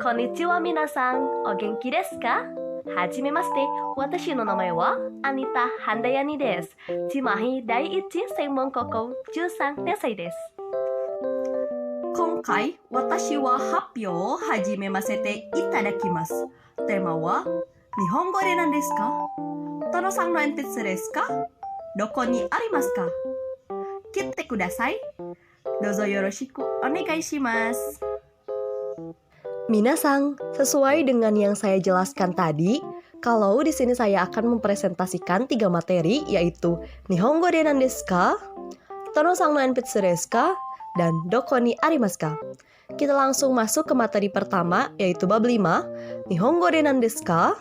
Konnichiwa minasan, o genki desu ka? Hajimemashite, watashi no namae wa Anita Handayani desu. Chimahi Daiichi Senmon Koko 13 年生です。今回、私は発表を始めませていただきます。テーマは、日本語で何ですか？殿さんの鉛筆ですか？どこにありますか？切ってください。どうぞよろしくお願いします。Minasang, sesuai dengan yang saya jelaskan tadi, kalau di sini saya akan mempresentasikan 3 materi, yaitu Nihongo de nan desu ka? Tono-san no enpitsu desu ka? Dan Doko ni arimasu ka? Kita langsung masuk ke materi pertama, yaitu bab 5, Nihongo de nan desu ka?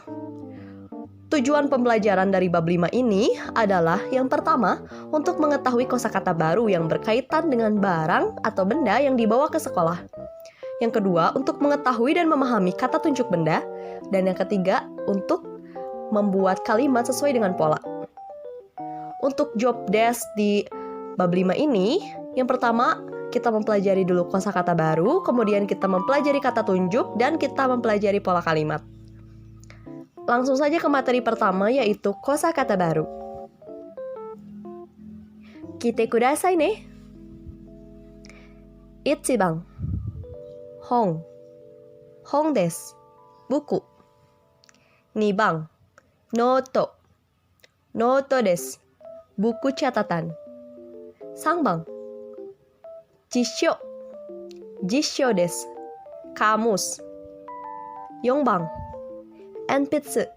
Tujuan pembelajaran dari bab 5 ini adalah yang pertama, untuk mengetahui kosakata baru yang berkaitan dengan barang atau benda yang dibawa ke sekolah. Yang kedua, untuk mengetahui dan memahami kata tunjuk benda. Dan yang ketiga, untuk membuat kalimat sesuai dengan pola. Untuk job desk di bab 5 ini, yang pertama, kita mempelajari dulu kosakata baru, kemudian kita mempelajari kata tunjuk, dan kita mempelajari pola kalimat. Langsung saja ke materi pertama, yaitu kosakata baru. Kite kudasai ne. Ichiban. Hong. Hong desu. Buku. 2番 Noto. Noto desu. Buku catatan. 3番 Jissho. Jissho desu. Kamus. 4番 Enpitsu.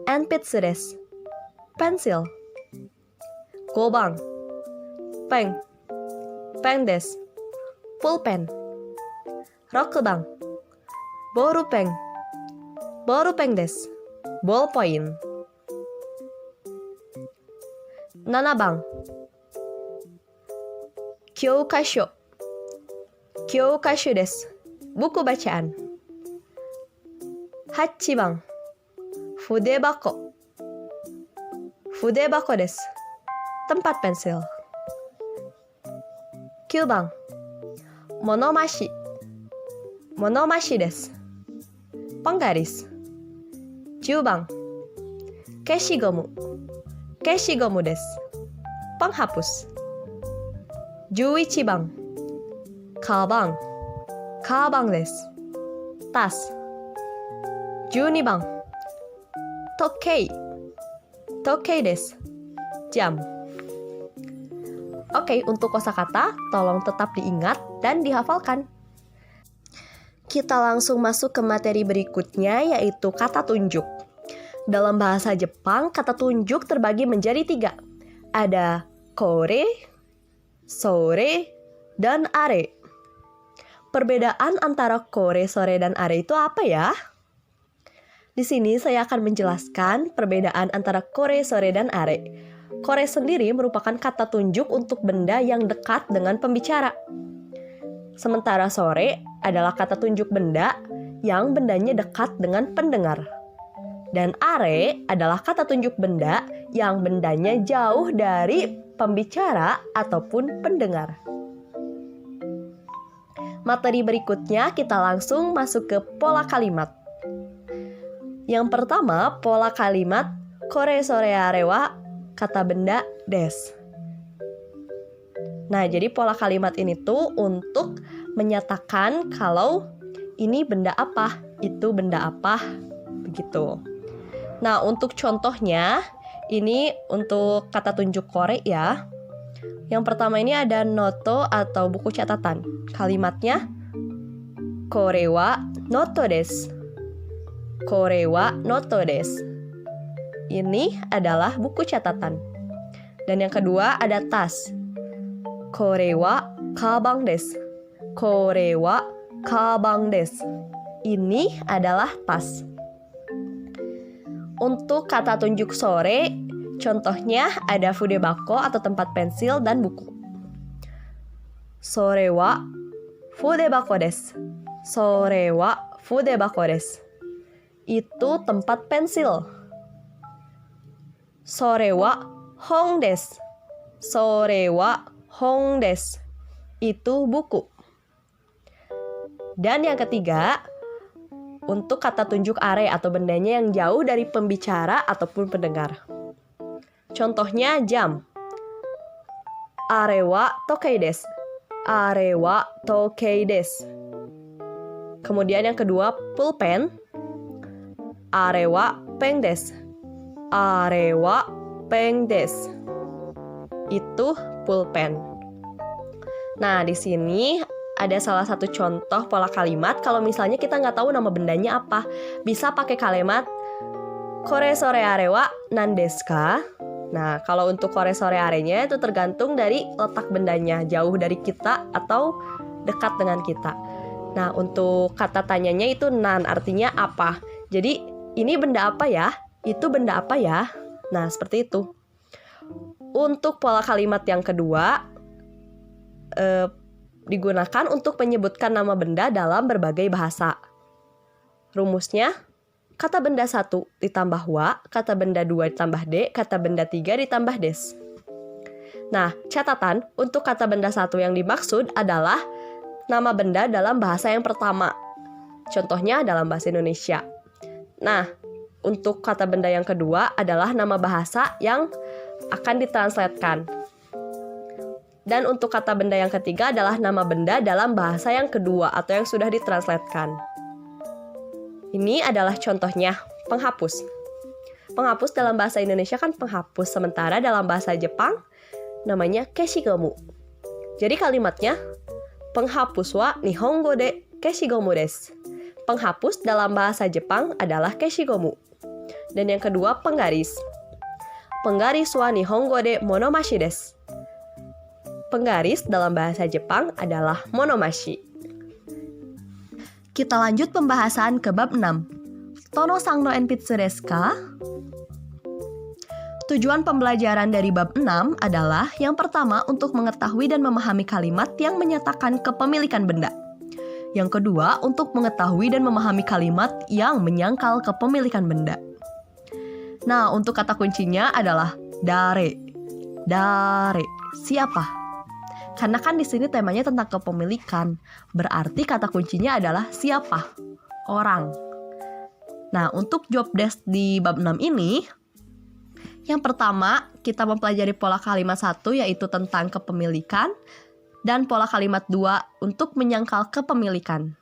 Enpitsu desu. Pensil. 5番 Pen. Pen desu. Pulpen. 6番 Ballpen. Ballpen desu. Ballpoint. 7番 Kyokasho. Kyokasho desu. Buku bacaan. 8番 Fudebako. Fudebako desu. Tempat pensil. 9番 Monomashi. Monomashi desu. Penggaris. 10番 Keshigomu. Keshigomu desu. Penghapus. 11番 Kabang. Kabang desu. Tas. 12番 Tokei. Tokei desu. Jam. Oke, untuk kosakata, tolong tetap diingat dan dihafalkan. Kita langsung masuk ke materi berikutnya, yaitu kata tunjuk. Dalam bahasa Jepang, kata tunjuk terbagi menjadi 3. Ada kore, sore, dan are. Perbedaan antara kore, sore, dan are itu apa ya? Di sini saya akan menjelaskan perbedaan antara kore, sore, dan are. Kore sendiri merupakan kata tunjuk untuk benda yang dekat dengan pembicara. Sementara sore adalah kata tunjuk benda yang bendanya dekat dengan pendengar. Dan are adalah kata tunjuk benda yang bendanya jauh dari pembicara ataupun pendengar. Materi berikutnya kita langsung masuk ke pola kalimat. Yang pertama, pola kalimat kore sore are wa kata benda desu. Nah, jadi pola kalimat ini tuh untuk menyatakan kalau ini benda apa, itu benda apa, begitu. Nah, untuk contohnya, ini untuk kata tunjuk kore ya. Yang pertama ini ada noto atau buku catatan. Kalimatnya, kore wa noto desu. Kore wa noto desu. Ini adalah buku catatan. Dan yang kedua ada tas. Kore wa kabang desu. Kore wa kabang desu. Ini adalah tas. Untuk kata tunjuk sore, contohnya ada fudebako atau tempat pensil dan buku. Sore wa fudebako desu. Sore wa fudebako desu. Itu tempat pensil. Sore wa hong desu. Sore wa hong desu. Itu buku. Dan yang ketiga, untuk kata tunjuk are atau bendanya yang jauh dari pembicara ataupun pendengar. Contohnya jam. Are wa tokei desu. Are wa tokei desu. Kemudian yang kedua, pulpen. Are wa pen desu. Are wa pen desu. Itu pulpen. Nah, di sini ada salah satu contoh pola kalimat kalau misalnya kita nggak tahu nama bendanya apa. Bisa pakai kalimat kore sore are wa nan desu ka? Nah, kalau untuk kore sore arenya itu tergantung dari letak bendanya, jauh dari kita atau dekat dengan kita. Nah, untuk kata tanyanya itu nan, artinya apa. Jadi, ini benda apa ya? Itu benda apa ya? Nah, seperti itu. Untuk pola kalimat yang kedua, digunakan untuk menyebutkan nama benda dalam berbagai bahasa. Rumusnya, kata benda 1 ditambah wa, kata benda 2 ditambah de, kata benda 3 ditambah des. Nah, catatan untuk kata benda 1 yang dimaksud adalah nama benda dalam bahasa yang pertama. Contohnya dalam bahasa Indonesia. Nah, untuk kata benda yang kedua adalah nama bahasa yang akan ditranslatekan. Dan untuk kata benda yang ketiga adalah nama benda dalam bahasa yang kedua atau yang sudah ditranslatekan. Ini adalah contohnya, penghapus. Penghapus dalam bahasa Indonesia kan penghapus, sementara dalam bahasa Jepang namanya keshigomu. Jadi kalimatnya, penghapus wa nihongo de keshigomu desu. Penghapus dalam bahasa Jepang adalah keshigomu. Dan yang kedua, penggaris. Penggaris wa nihongo de monomashi desu. Penggaris dalam bahasa Jepang adalah monomashi. Kita lanjut pembahasan ke bab 6. Tono-san no enpitsu desu ka? Tujuan pembelajaran dari bab 6 adalah yang pertama untuk mengetahui dan memahami kalimat yang menyatakan kepemilikan benda. Yang kedua untuk mengetahui dan memahami kalimat yang menyangkal kepemilikan benda. Nah, untuk kata kuncinya adalah dare. Dare, siapa? Karena kan di sini temanya tentang kepemilikan, berarti kata kuncinya adalah siapa? Orang. Nah, untuk job desk di bab 6 ini, yang pertama kita mempelajari pola kalimat 1 yaitu tentang kepemilikan, dan pola kalimat 2 untuk menyangkal kepemilikan.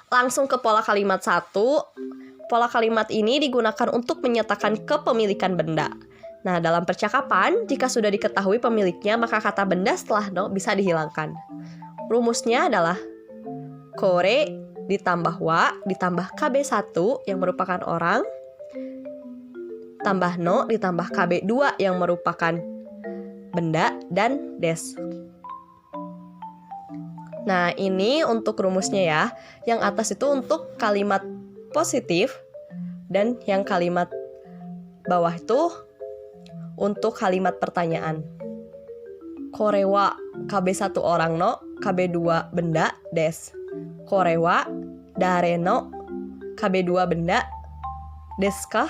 Langsung ke pola kalimat 1, pola kalimat ini digunakan untuk menyatakan kepemilikan benda. Nah, dalam percakapan, jika sudah diketahui pemiliknya, maka kata benda setelah no bisa dihilangkan. Rumusnya adalah kore ditambah wa ditambah kb1 yang merupakan orang, tambah no ditambah kb2 yang merupakan benda, dan des. Nah, ini untuk rumusnya ya. Yang atas itu untuk kalimat positif, dan yang kalimat bawah itu untuk kalimat pertanyaan. Kore wa kb1 orang no, kb2 benda, des. Kore wa dare no, kb2 benda, desu ka?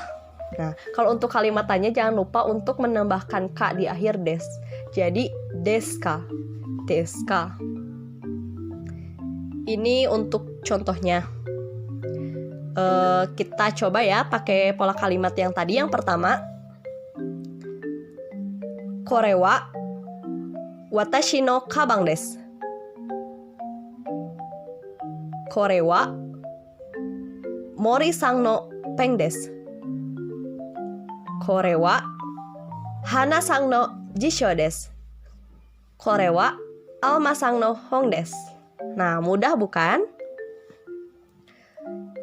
Nah, kalau untuk kalimat tanya jangan lupa untuk menambahkan ka di akhir des. Jadi desu ka, desu ka. Ini untuk contohnya. Kita coba ya pakai pola kalimat yang tadi. Yang pertama, kore wa watashi no kabang desu. Kore wa Mori-san no pen desu. Kore wa Hana-san no jisho desu. Kore wa Alma-san no hong desu. Nah, mudah bukan?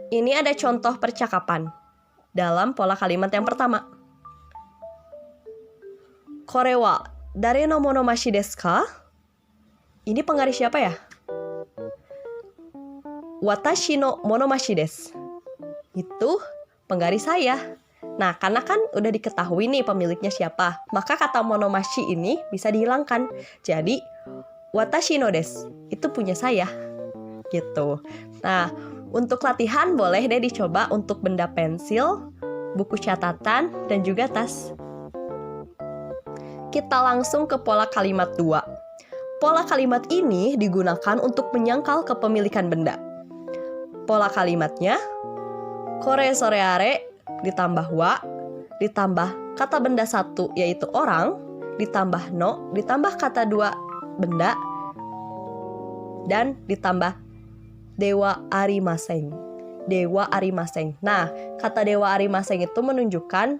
Ini ada contoh percakapan dalam pola kalimat yang pertama. Kore wa dare no monomashi desu ka? Ini penggaris siapa ya? Watashi no monomashi desu. Itu penggaris saya. Nah, karena kan udah diketahui nih pemiliknya siapa, maka kata monomashi ini bisa dihilangkan. Jadi, watashi no desu, itu punya saya. Gitu. Nah, untuk latihan boleh deh dicoba untuk benda pensil, buku catatan, dan juga tas. Kita langsung ke pola kalimat 2. Pola kalimat ini digunakan untuk menyangkal kepemilikan benda. Pola kalimatnya, kore sore are ditambah wa, ditambah kata benda satu yaitu orang, ditambah no, ditambah kata dua benda, dan ditambah dewa arimaseng. Dewa arimaseng. Nah, kata dewa arimaseng itu menunjukkan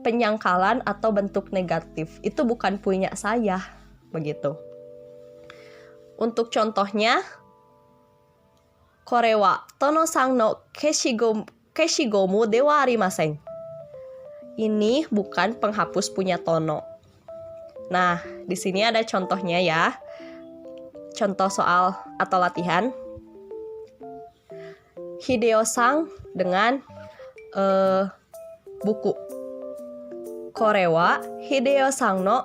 penyangkalan atau bentuk negatif. Itu bukan punya saya, begitu. Untuk contohnya, korewa tono-sang no keshigomu dewa arimaseng. Ini bukan penghapus punya Tono. Nah, di sini ada contohnya ya. Contoh soal atau latihan. Hideo-sang dengan buku. Korewa Hideo-sang no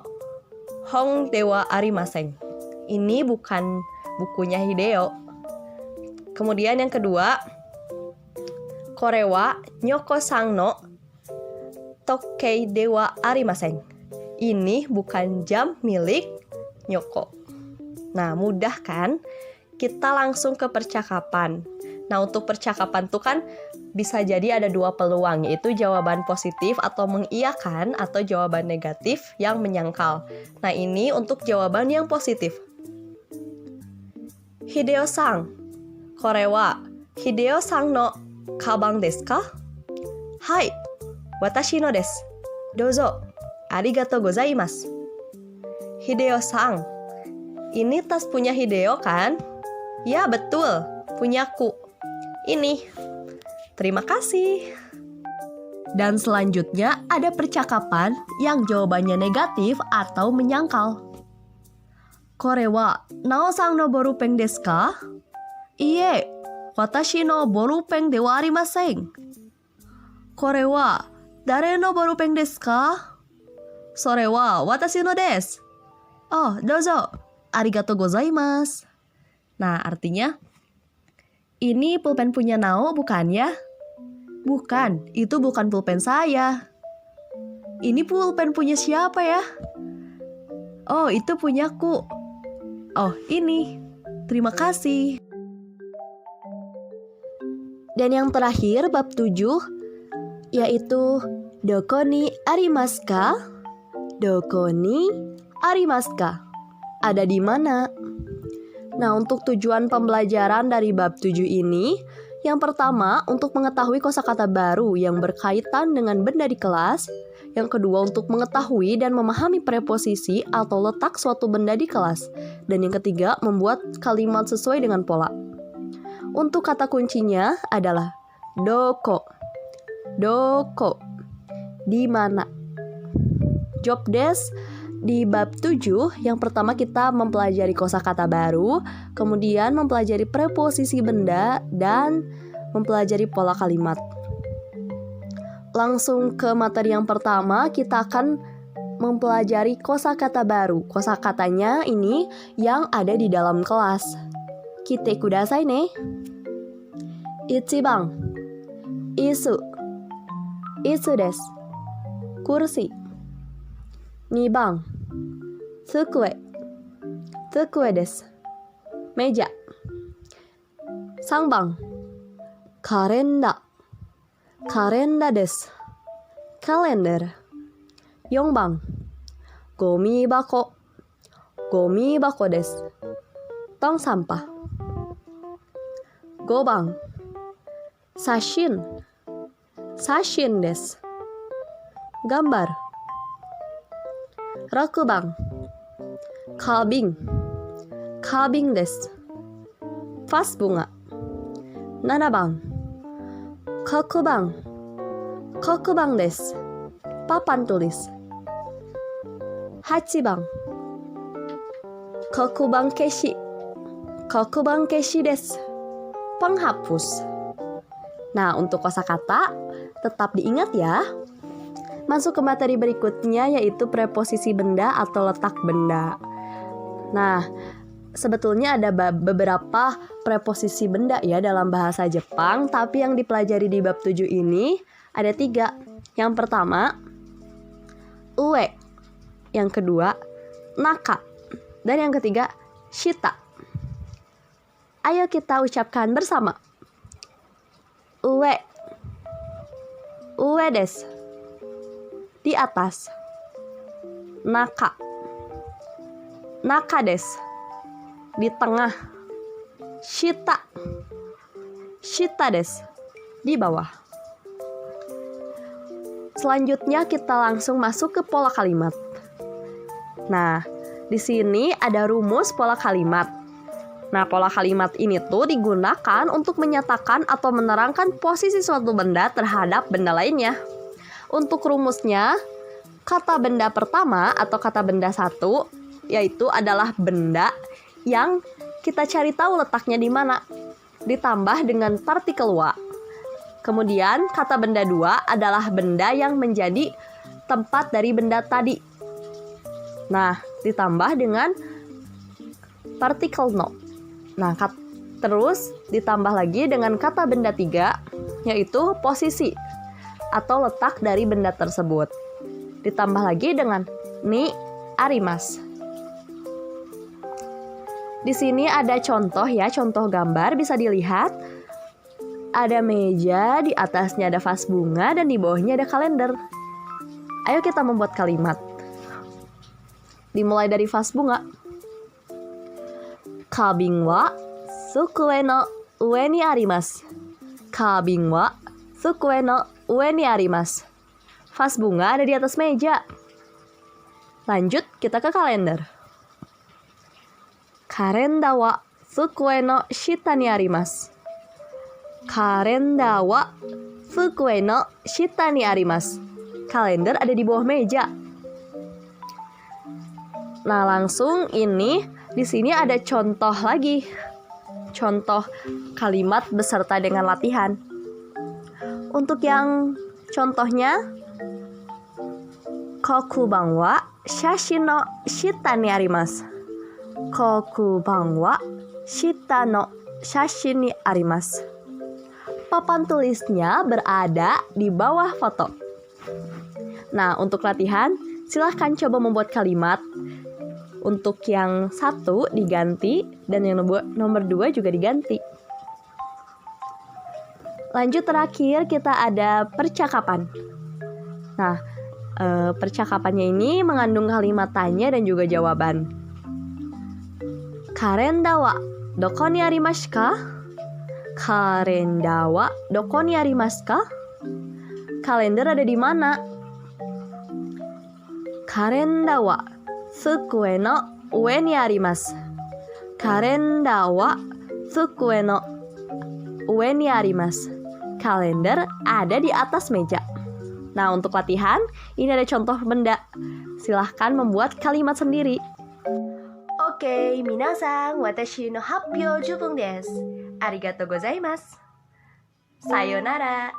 hong dewa arimaseng. Ini bukan bukunya Hideo. Kemudian yang kedua, korewa nyoko-sang no tokei dewa arimaseng. Ini bukan jam milik Nyoko. Nah, mudah kan? Kita langsung ke percakapan. Nah, untuk percakapan tuh kan bisa jadi ada dua peluang, yaitu jawaban positif atau mengiyakan atau jawaban negatif yang menyangkal. Nah, ini untuk jawaban yang positif. Hideo-sang, korewa Hideo-sang no kabang desu ka? Hai, watashi no desu. Dozo, arigatou gozaimasu. Hideo-sang, ini tas punya Hideo kan? Ya, betul, punyaku. Ini, terima kasih. Dan selanjutnya ada percakapan yang jawabannya negatif atau menyangkal. Korewa Nao-sang no bolpen desu ka? Iie, watashi no bolpen de wa arimasen. Korewa dare no bolpen desu ka? Sore wa watashi no desu. Oh, dozo. Arigatou gozaimasu. Nah, artinya ini pulpen punya Nao bukan ya? Bukan, itu bukan pulpen saya. Ini pulpen punya siapa ya? Oh, itu punyaku. Oh, ini. Terima kasih. Dan yang terakhir, bab 7, yaitu doko ni arimasu ka? Doko ni arimasu ka? Ada di mana? Nah, untuk tujuan pembelajaran dari bab 7 ini, yang pertama, untuk mengetahui kosakata baru yang berkaitan dengan benda di kelas. Yang kedua, untuk mengetahui dan memahami preposisi atau letak suatu benda di kelas. Dan yang ketiga, membuat kalimat sesuai dengan pola. Untuk kata kuncinya adalah doko. Doko. Di mana? Job desk di bab 7, yang pertama kita mempelajari kosakata baru, kemudian mempelajari preposisi benda, dan mempelajari pola kalimat. Langsung ke materi yang pertama, kita akan mempelajari kosakata baru. Kosakatanya ini yang ada di dalam kelas. Kite kudasai ne. Ichiban, isu, isu desu, kursi. 2番、机、机です。メジャー。3番、カレンダー、カレンダーです。カレンダー。4番、ゴミ箱、ゴミ箱です。トンサンパ。5番、写真、写真です。頑張る。6番、花瓶、花瓶です。vas bunga。7番、黒板、黒板です。papan tulis。8番、黒板消し、黒板消しです。penghapus。Nah, untuk kosakata tetap diingat ya. Masuk ke materi berikutnya, yaitu preposisi benda atau letak benda. Nah, sebetulnya ada beberapa preposisi benda ya dalam bahasa Jepang, tapi yang dipelajari di bab 7 ini ada 3. Yang pertama, ue. Yang kedua, naka. Dan yang ketiga, shita. Ayo kita ucapkan bersama. ue. Ue desu. Di atas. Naka. Naka desu. Di tengah. Shita. Shita desu. Di bawah. Selanjutnya kita langsung masuk ke pola kalimat. Nah, di sini ada rumus pola kalimat. Nah, pola kalimat ini tuh digunakan untuk menyatakan atau menerangkan posisi suatu benda terhadap benda lainnya. Untuk rumusnya, kata benda pertama atau kata benda satu, yaitu adalah benda yang kita cari tahu letaknya di mana, ditambah dengan partikel wa. Kemudian kata benda dua adalah benda yang menjadi tempat dari benda tadi. Nah, ditambah dengan partikel no. Nah, terus ditambah lagi dengan kata benda tiga, yaitu posisi atau letak dari benda tersebut. Ditambah lagi dengan ni arimas. Di sini ada contoh ya, contoh gambar bisa dilihat. Ada meja, di atasnya ada vas bunga, dan di bawahnya ada kalender. Ayo kita membuat kalimat. Dimulai dari vas bunga. Kabin wa sukue no ue ni arimasu. Kabin wa sukue no ue ni arimasu. Vas bunga ada di atas meja. Lanjut kita ke kalender. Kalender wa sukue no shita ni arimasu. Kalender wa fukue no shita ni arimasu. Kalender ada di bawah meja. Nah, langsung ini di sini ada contoh lagi. Contoh kalimat beserta dengan latihan. Untuk yang contohnya, kokuban wa shashin no shita ni arimasu. Kokuban wa shita no shashin ni arimasu. Papan tulisnya berada di bawah foto. Nah, untuk latihan, silahkan coba membuat kalimat. Untuk yang satu diganti, dan yang nomor 2 juga diganti. Lanjut terakhir, kita ada percakapan. Nah, percakapannya ini mengandung kalimat tanya dan juga jawaban. Kalender wa doko ni arimasu ka? Kalender wa doko ni arimasu ka? Kalender ada di mana? Kalender wa fukue no ue ni arimasu. Kalender wa fukue no ue ni arimasu. Kalender ada di atas meja. Nah, untuk latihan, ini ada contoh benda. Silahkan membuat kalimat sendiri. Oke, minasan, watashi no happyou jubun desu. Arigatou gozaimasu. Sayonara.